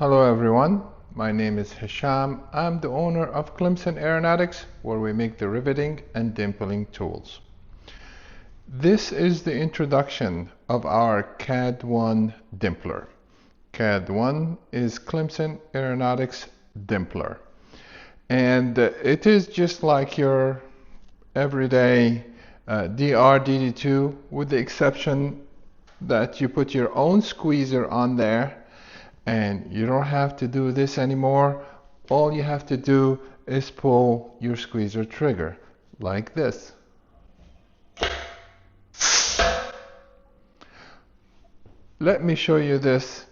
Hello everyone, my name is Hisham. I'm the owner of Clemson Aeronautics, where we make the riveting and dimpling tools. This is the introduction of our CAD1 dimpler. CAD1 is Clemson Aeronautics dimpler. And it is just like your everyday DR-DD2, with the exception that you put your own squeezer on there. And you don't have to do this anymore. All you have to do is pull your squeezer trigger like this. Let me show you this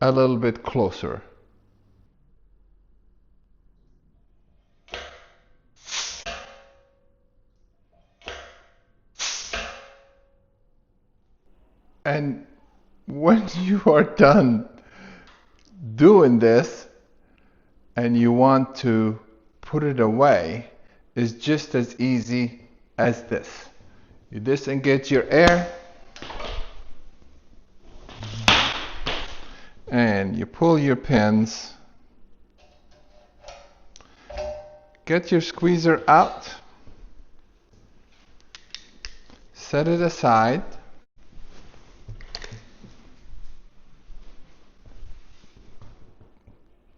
a little bit closer. And when you are done doing this and you want to put it away, is just as easy as this. You disengage your air and you pull your pins, get your squeezer out, set it aside,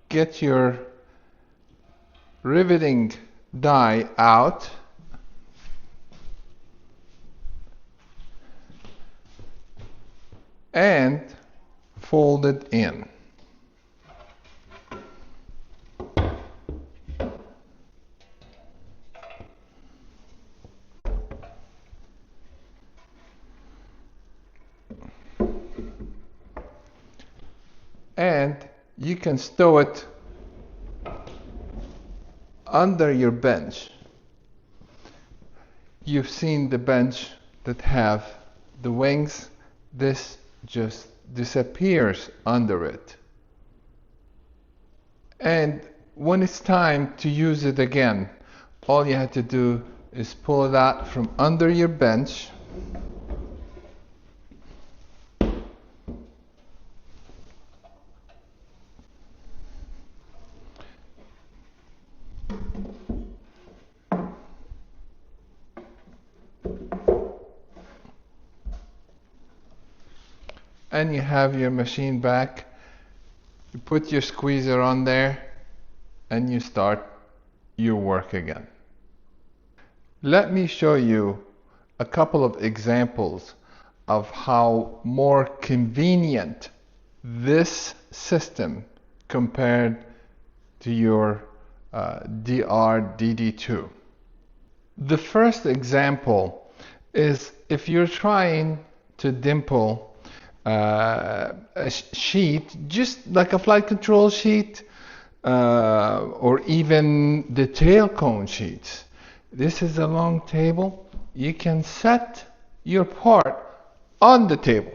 get your riveting die out, and fold it in. And you can stow it under your bench. You've seen the bench that have the wings. This just disappears under it. And when it's time to use it again, all you have to do is pull it out from under your bench, and you have your machine back. You put your squeezer on there and you start your work again. Let me show you a couple of examples of how more convenient this system compared to your DR-DD2. The first example is if you're trying to dimple a sheet, just like a flight control sheet, or even the tail cone sheets. This is a long table. You can set your part on the table,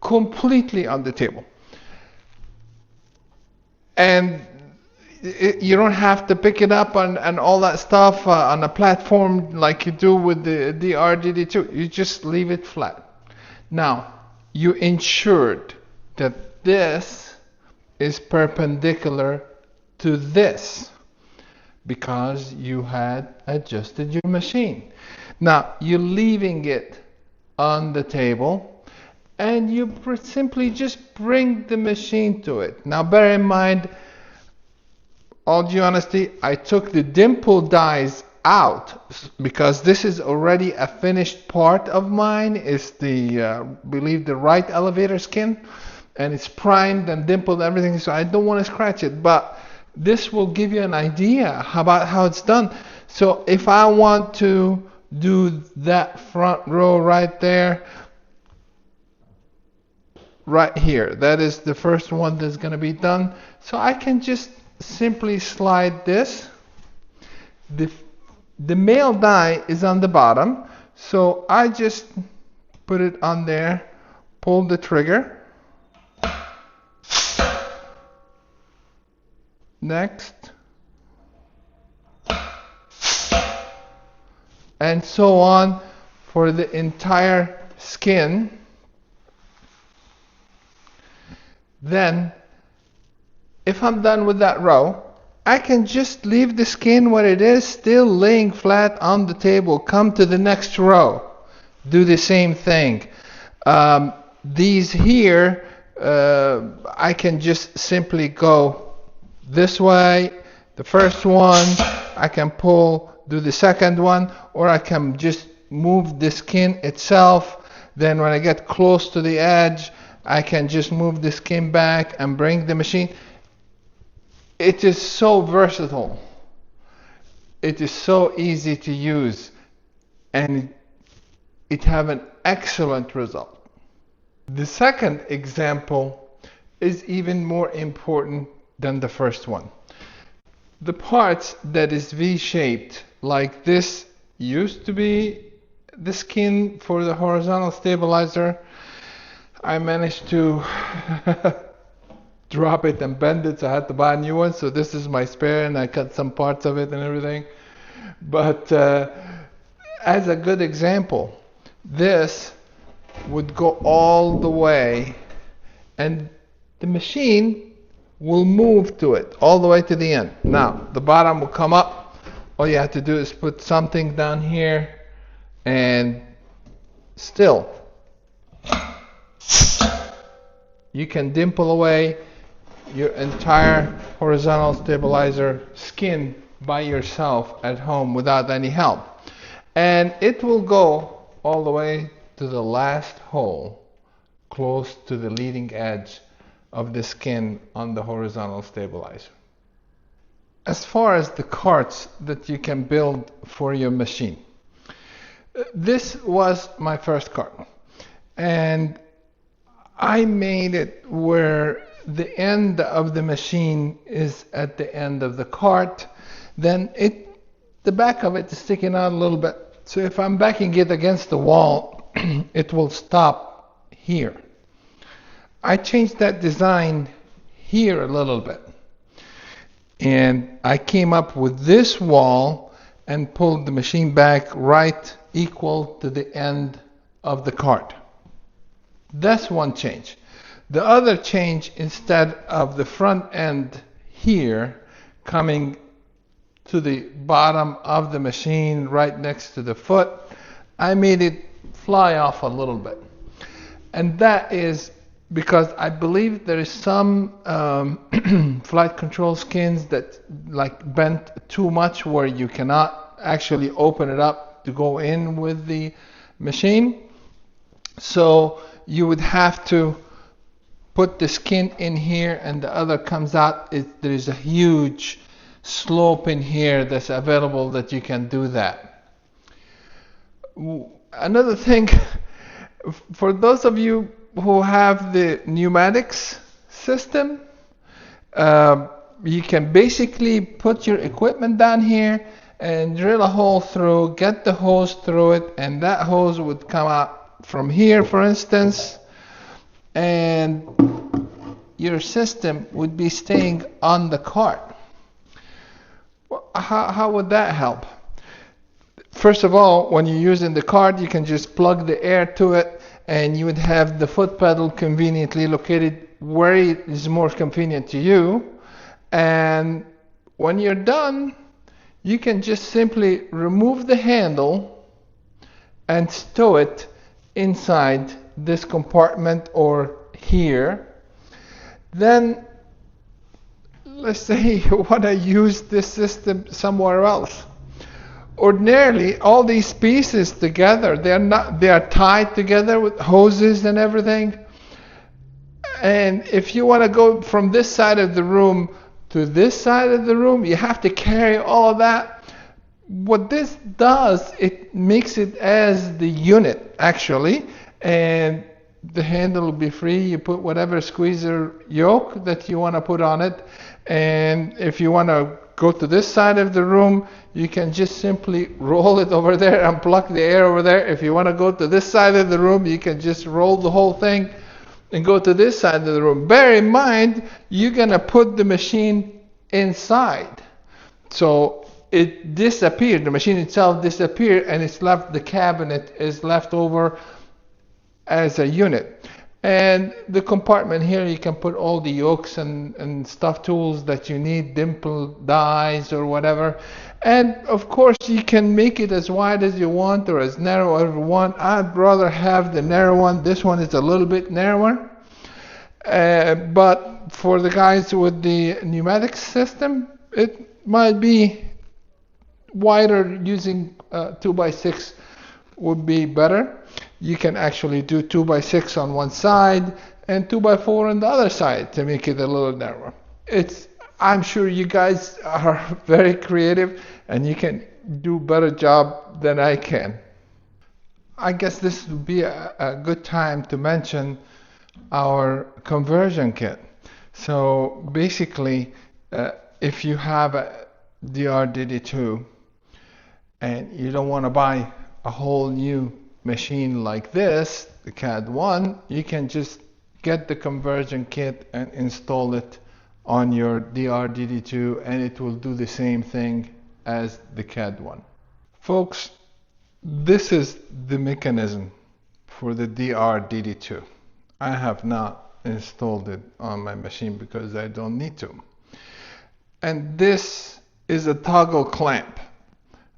completely on the table, and you don't have to pick it up and all that stuff on a platform like you do with the DR-DD2. You just leave it flat. Now, you ensured that this is perpendicular to this because you had adjusted your machine. Now, you're leaving it on the table and you simply just bring the machine to it. Now, bear in mind, all due honesty, I took the dimple dies out because this is already a finished part of mine. It's the believe the right elevator skin, and it's primed and dimpled and everything, so I don't want to scratch it, but this will give you an idea about how it's done. So if I want to do that front row right there, right here, that is the first one that's going to be done. So I can just simply slide this. The male die is on the bottom, so I just put it on there, pull the trigger. Next. And so on for the entire skin. Then If I'm done with that row, I can just leave the skin where it is, still laying flat on the table, come to the next row, do the same thing. These here, I can just simply go this way, the first one, I can pull, do the second one, or I can just move the skin itself. Then when I get close to the edge, I can just move the skin back and bring the machine. It is so versatile. It is so easy to use, and it have an excellent result. The second example is even more important than the first one. The parts that is V-shaped, like this, used to be the skin for the horizontal stabilizer. I managed to drop it and bend it, so I had to buy a new one. So this is my spare, and I cut some parts of it and everything. But as a good example, this would go all the way, and the machine will move to it all the way to the end. Now the bottom will come up. All you have to do is put something down here, and still you can dimple away your entire horizontal stabilizer skin by yourself at home without any help. And it will go all the way to the last hole close to the leading edge of the skin on the horizontal stabilizer. As far as the carts that you can build for your machine, this was my first cart, and I made it where the end of the machine is at the end of the cart. Then the back of it is sticking out a little bit, so if I'm backing it against the wall, it will stop here. I changed that design here a little bit, and I came up with this wall and pulled the machine back right equal to the end of the cart. That's one change. The other change, instead of the front end here coming to the bottom of the machine right next to the foot, I made it fly off a little bit. And that is because I believe there is some flight control skins that like bent too much where you cannot actually open it up to go in with the machine. So you would have to put the skin in here and the other comes out. There is a huge slope in here that's available that you can do that. Another thing, for those of you who have the NUMATX system, you can basically put your equipment down here and drill a hole through, get the hose through it, and that hose would come out from here, for instance, and your system would be staying on the cart. Well, how would that help? First of all, when you're using the cart, you can just plug the air to it, and you would have the foot pedal conveniently located where it is more convenient to you. And when you're done, you can just simply remove the handle and stow it inside this compartment or here. Then let's say you want to use this system somewhere else. Ordinarily, all these pieces together, they are tied together with hoses and everything. And if you want to go from this side of the room to this side of the room, you have to carry all of that. What this does, it makes it as the unit actually, and the handle will be free. You put whatever squeezer yoke that you want to put on it, and if you want to go to this side of the room, you can just simply roll it over there and plug the air over there. If you want to go to this side of the room, you can just roll the whole thing and go to this side of the room. Bear in mind, you're going to put the machine inside. So it disappeared, the machine itself disappeared, and it's left, the cabinet is left over as a unit. And the compartment here, you can put all the yokes and stuff tools that you need, dimple dies or whatever. And of course, you can make it as wide as you want or as narrow as you want. I'd rather have the narrow one. This one is a little bit narrower. But for the guys with the NUMATX system, it might be wider. Using 2x6 would be better. You can actually do 2x6 on one side and 2x4 on the other side to make it a little narrower. I'm sure you guys are very creative and you can do a better job than I can. I guess this would be a good time to mention our conversion kit. So basically, if you have a DR-DD2 and you don't want to buy a whole new machine like this, the CAD1, you can just get the conversion kit and install it on your DR-DD2 and it will do the same thing as the CAD1. Folks, this is the mechanism for the DR-DD2. I have not installed it on my machine because I don't need to. And this is a toggle clamp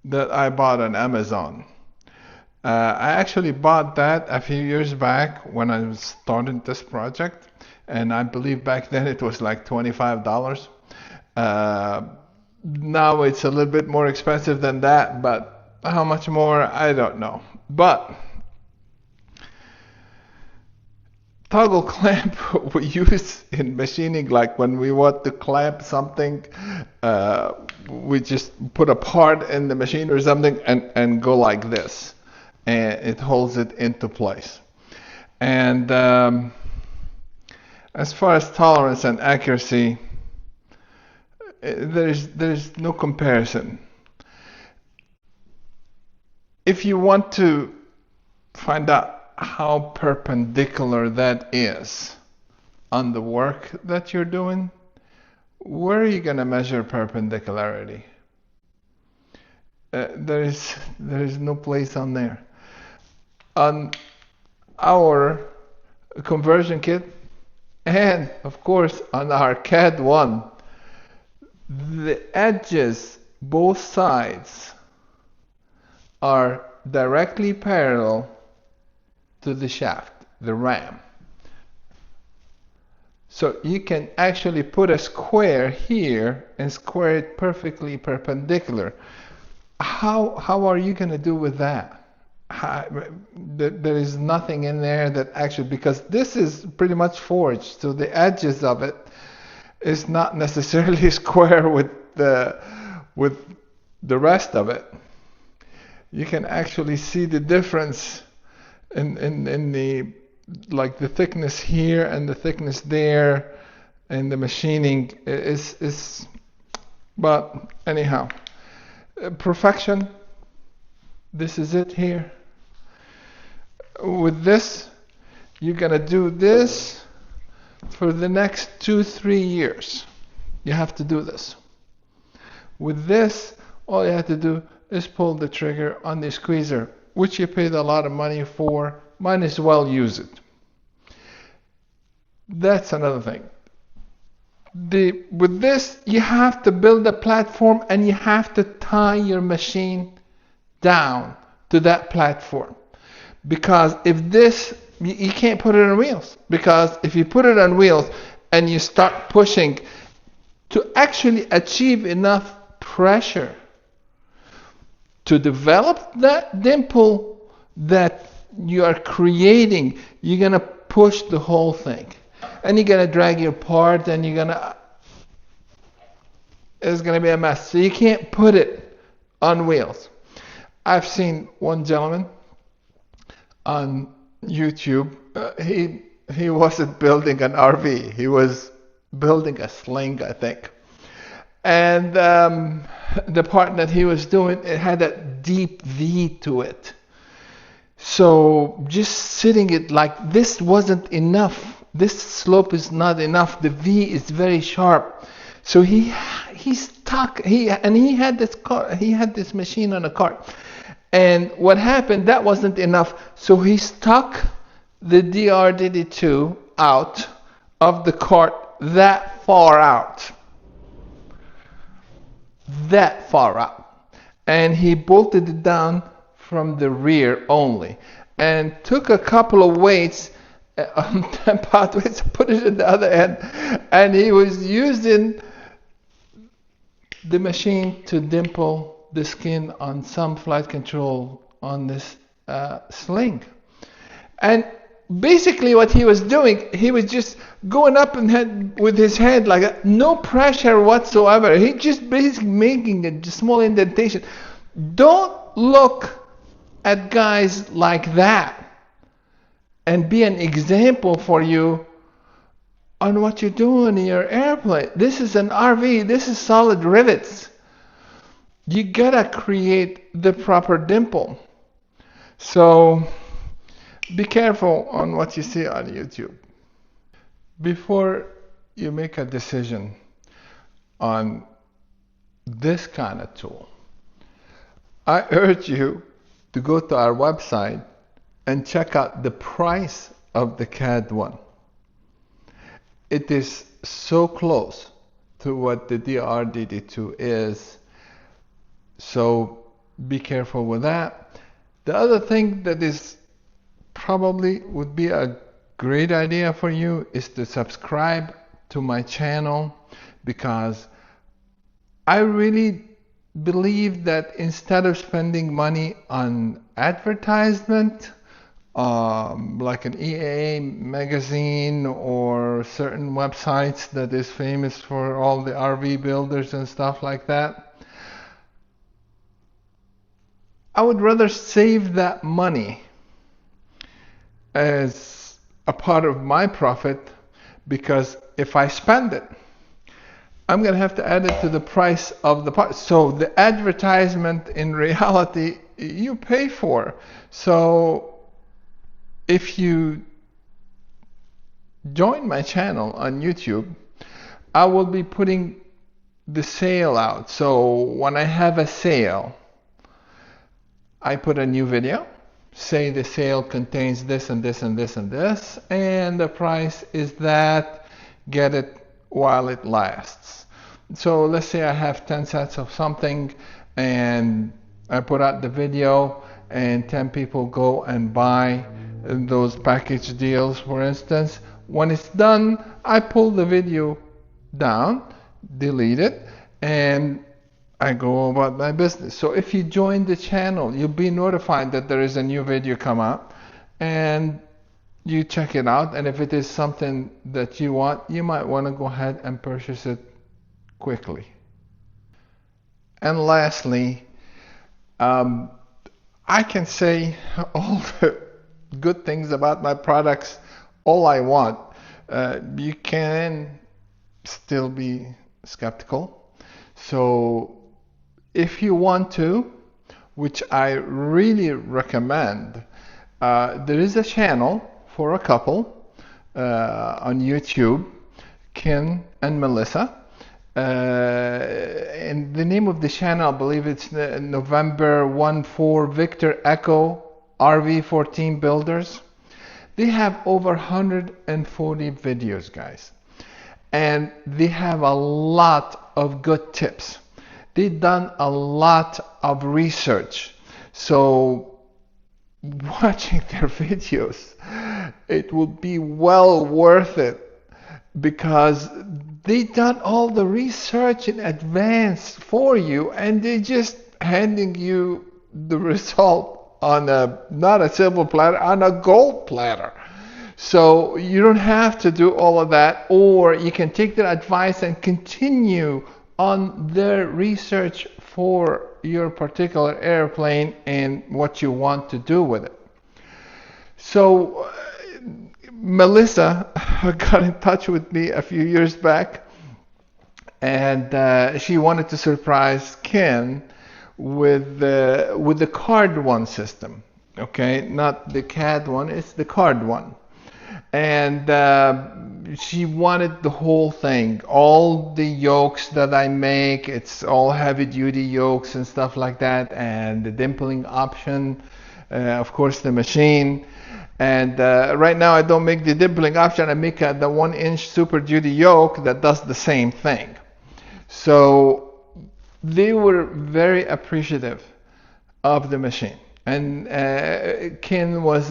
that I bought on Amazon. I actually bought that a few years back when I started this project, and I believe back then it was like $25. Now it's a little bit more expensive than that, but how much more, I don't know. But toggle clamp we use in machining, like when we want to clamp something, we just put a part in the machine or something and go like this, and it holds it into place. And as far as tolerance and accuracy, there's no comparison. If you want to find out how perpendicular that is on the work that you're doing, where are you going to measure perpendicularity? There is no place on there. On our conversion kit, and of course on our CAD1, the edges, both sides, are directly parallel to the shaft, the ram. So you can actually put a square here and square it perfectly perpendicular. How are you going to do with that? There is nothing in there that actually, because this is pretty much forged, so the edges of it is not necessarily square with the rest of it. You can actually see the difference in the, like, the thickness here and the thickness there, and the machining is but anyhow, perfection. This is it here. With this, you're gonna do this for the next 2-3 years. You have to do this. With this, all you have to do is pull the trigger on the squeezer, which you paid a lot of money for. Might as well use it. That's another thing. With this, you have to build a platform and you have to tie your machine down to that platform. Because if this, you can't put it on wheels. Because if you put it on wheels and you start pushing to actually achieve enough pressure to develop that dimple that you are creating, you're going to push the whole thing. And you're going to drag your part, and it's going to be a mess. So you can't put it on wheels. I've seen one gentleman on YouTube. He wasn't building an RV. He was building a sling, I think. And the part that he was doing, it had a deep V to it. So just sitting it like this wasn't enough. This slope is not enough. The V is very sharp. So he's stuck. He had this car. He had this machine on a cart. And what happened? That wasn't enough. So he stuck the DRDD2 out of the cart that far out. That far out. And he bolted it down from the rear only. And took a couple of weights, 10-pound weights, put it at the other end. And he was using the machine to dimple the skin on some flight control on this sling. And basically what he was doing, he was just going up and head with his head like that, no pressure whatsoever. He just basically making a small indentation. Don't look at guys like that and be an example for you on what you're doing in your airplane. This is an RV, this is solid rivets. You gotta create the proper dimple. So be careful on what you see on YouTube. Before you make a decision on this kind of tool, I urge you to go to our website and check out the price of the CAD1. It is so close to what the DRDD2 is, so be careful with that. The other thing that is probably would be a great idea for you is to subscribe to my channel, because I really believe that instead of spending money on advertisement, like an EAA magazine or certain websites that is famous for all the RV builders and stuff like that, I would rather save that money as a part of my profit, because if I spend it, I'm going to have to add it to the price of the part. So the advertisement in reality you pay for. So if you join my channel on YouTube, I will be putting the sale out. So when I have a sale, I put a new video, say the sale contains this and this and this and this, and the price is that, get it while it lasts. So let's say I have 10 sets of something and I put out the video and 10 people go and buy those package deals, for instance. When it's done, I pull the video down, delete it, and I go about my business. So if you join the channel, you'll be notified that there is a new video come out, and you check it out, and if it is something that you want, you might want to go ahead and purchase it quickly. And lastly, I can say all the good things about my products all I want. You can still be skeptical. So if you want to, which I really recommend, there is a channel for a couple on YouTube, Ken and Melissa. And the name of the channel, I believe it's November 14 Victor Echo RV14 Builders. They have over 140 videos, guys. And they have a lot of good tips. They've done a lot of research. So watching their videos, it will be well worth it, because they done all the research in advance for you, and they just handing you the result on a, not a silver platter, on a gold platter. So you don't have to do all of that, or you can take their advice and continue on their research for your particular airplane and what you want to do with it. So Melissa got in touch with me a few years back, and she wanted to surprise Ken with the CAD1 system. Okay, not the CAD1, it's the CAD1. And she wanted the whole thing, all the yokes that I make. It's all heavy duty yokes and stuff like that, and the dimpling option, of course the machine. And right now I don't make the dimpling option, I make the 1-inch Super Duty yoke that does the same thing. So they were very appreciative of the machine. And Ken was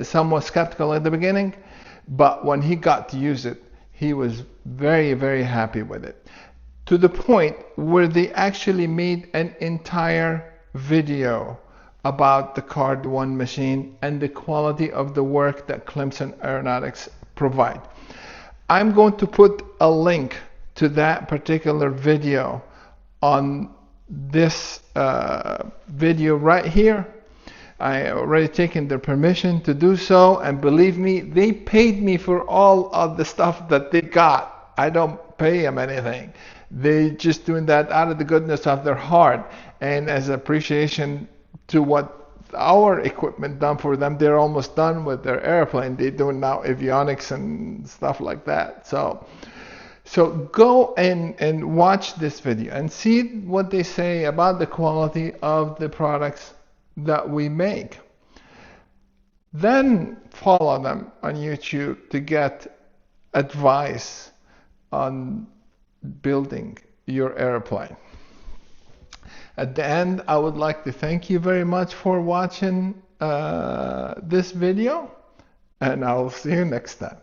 somewhat skeptical at the beginning, but when he got to use it, he was very, very happy with it. To the point where they actually made an entire video about the CAD1 machine and the quality of the work that Clemson Aeronautics provide. I'm going to put a link to that particular video on this video right here. I already taken their permission to do so, and believe me, they paid me for all of the stuff that they got. I don't pay them anything. They just doing that out of the goodness of their heart and as appreciation to what our equipment done for them. They're almost done with their airplane. They're doing now avionics and stuff like that. So go and watch this video and see what they say about the quality of the products that we make. Then follow them on YouTube to get advice on building your airplane. At the end, I would like to thank you very much for watching this video, and I'll see you next time.